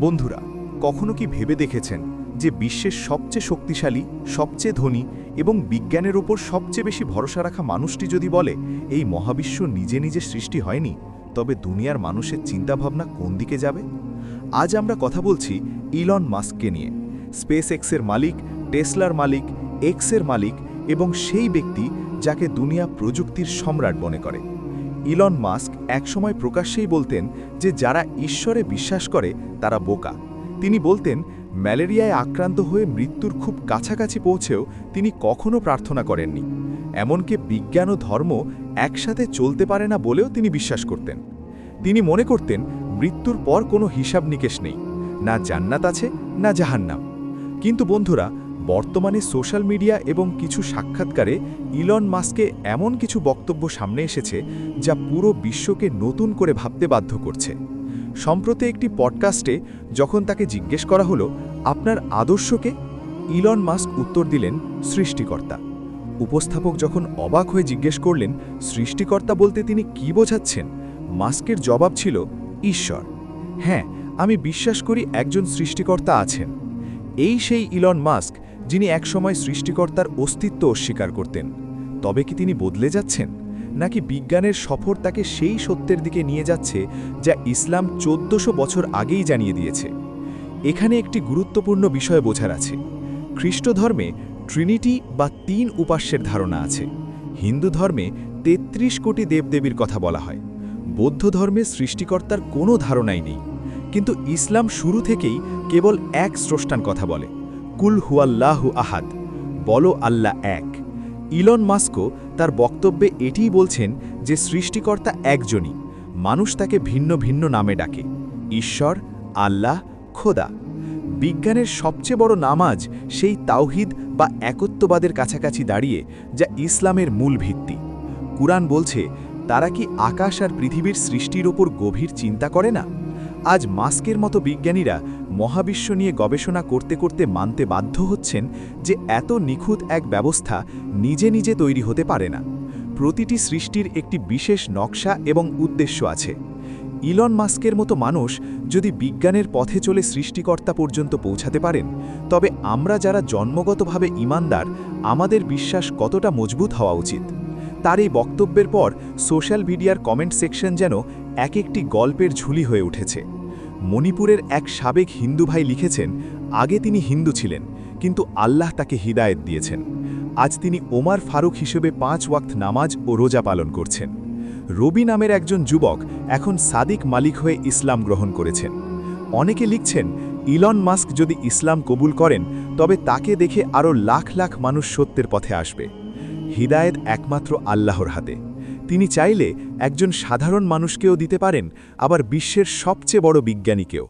বন্ধুরা, কখনো কি ভেবে দেখেছেন যে বিশ্বের সবচেয়ে শক্তিশালী, সবচেয়ে ধনী এবং বিজ্ঞানের ওপর সবচেয়ে বেশি ভরসা রাখা মানুষটি যদি বলে এই মহাবিশ্ব নিজে নিজে সৃষ্টি হয়নি, তবে দুনিয়ার মানুষের চিন্তাভাবনা কোন দিকে যাবে? আজ আমরা কথা বলছি ইলন মাস্ককে নিয়ে, স্পেস এক্সের মালিক, টেসলার মালিক, এক্সের মালিক এবং সেই ব্যক্তি যাকে দুনিয়া প্রযুক্তির সম্রাট মনে করে। ইলন মাস্ক একসময় প্রকাশ্যেই বলতেন যে যারা ঈশ্বরে বিশ্বাস করে তারা বোকা। তিনি বলতেন ম্যালেরিয়ায় আক্রান্ত হয়ে মৃত্যুর খুব কাছাকাছি পৌঁছেও তিনি কখনো প্রার্থনা করেননি। এমনকি বিজ্ঞান ও ধর্ম একসাথে চলতে পারে না বলেও তিনি বিশ্বাস করতেন। তিনি মনে করতেন মৃত্যুর পর কোনো হিসাব নিকেশ নেই, না জান্নাত আছে না জাহান্নাম। কিন্তু বন্ধুরা, বর্তমানে সোশ্যাল মিডিয়া এবং কিছু সাক্ষাৎকারে ইলন মাস্কে এমন কিছু বক্তব্য সামনে এসেছে যা পুরো বিশ্বকে নতুন করে ভাবতে বাধ্য করছে। সম্প্রতি একটি পডকাস্টে যখন তাকে জিজ্ঞেস করা হলো আপনার আদর্শকে, ইলন মাস্ক উত্তর দিলেন সৃষ্টিকর্তা। উপস্থাপক যখন অবাক হয়ে জিজ্ঞেস করলেন সৃষ্টিকর্তা বলতে তিনি কি বোঝাচ্ছেন, মাস্কের জবাব ছিল ঈশ্বর। হ্যাঁ, আমি বিশ্বাস করি একজন সৃষ্টিকর্তা আছেন। এই সেই ইলন মাস্ক যিনি একসময় সৃষ্টিকর্তার অস্তিত্ব অস্বীকার করতেন। তবে কি তিনি বদলে যাচ্ছেন, নাকি বিজ্ঞানের সফর তাকে সেই সত্যের দিকে নিয়ে যাচ্ছে যা ইসলাম 1400 বছর আগেই জানিয়ে দিয়েছে? এখানে একটি গুরুত্বপূর্ণ বিষয় বোঝার আছে। খ্রিস্ট ধর্মে ট্রিনিটি বা 3 উপাস্যের ধারণা আছে। হিন্দু ধর্মে 33 কোটি দেবদেবীর কথা বলা হয়। বৌদ্ধ ধর্মে সৃষ্টিকর্তার কোনো ধারণাই নেই। কিন্তু ইসলাম শুরু থেকেই কেবল এক স্রষ্টার কথা বলে, কুল হুয়াল্লাহু আহাদ, বলো আল্লাহ এক। ইলন মাস্কও তার বক্তব্যে এটিই বলছেন যে সৃষ্টিকর্তা একজনই, মানুষ তাকে ভিন্ন ভিন্ন নামে ডাকে, ঈশ্বর, আল্লাহ, খোদা। বিজ্ঞানের সবচেয়ে বড় নামাজ সেই তাওহিদ বা একত্ববাদের কাছাকাছি দাঁড়িয়ে, যা ইসলামের মূল ভিত্তি। কুরআন বলছে তারা কি আকাশ আর পৃথিবীর সৃষ্টির ওপর গভীর চিন্তা করে না? আজ মাস্কের মতো বিজ্ঞানীরা মহাবিশ্ব নিয়ে গবেষণা করতে করতে মানতে বাধ্য হচ্ছেন যে এত নিখুঁত এক ব্যবস্থা নিজে নিজে তৈরি হতে পারে না। প্রতিটি সৃষ্টির একটি বিশেষ নকশা এবং উদ্দেশ্য আছে। ইলন মাস্কের মতো মানুষ যদি বিজ্ঞানের পথে চলে সৃষ্টিকর্তা পর্যন্ত পৌঁছাতে পারেন, তবে আমরা যারা জন্মগতভাবে ঈমানদার, আমাদের বিশ্বাস কতটা মজবুত হওয়া উচিত। তার এই বক্তব্যের পর সোশ্যাল মিডিয়ার কমেন্ট সেকশন যেন এক একটি গল্পের ঝুলি হয়ে উঠেছে। মণিপুরের এক সাবেক হিন্দু ভাই লিখেছেন, আগে তিনি হিন্দু ছিলেন, কিন্তু আল্লাহ তাকে হিদায়েত দিয়েছেন। আজ তিনি ওমর ফারুক হিসেবে 5 ওয়াক্ত নামাজ ও রোজা পালন করছেন। রবি নামের একজন যুবক এখন সাদিক মালিক হয়ে ইসলাম গ্রহণ করেছেন। অনেকে লিখছেন ইলন মাস্ক যদি ইসলাম কবুল করেন, তবে তাকে দেখে আরও লাখ লাখ মানুষ সত্যের পথে আসবে। হিদায়েত একমাত্র আল্লাহর হাতে। তিনি চাইলে একজন সাধারণ মানুষকেও দিতে পারেন, আবার বিশ্বের সবচেয়ে বড় বিজ্ঞানীকেও।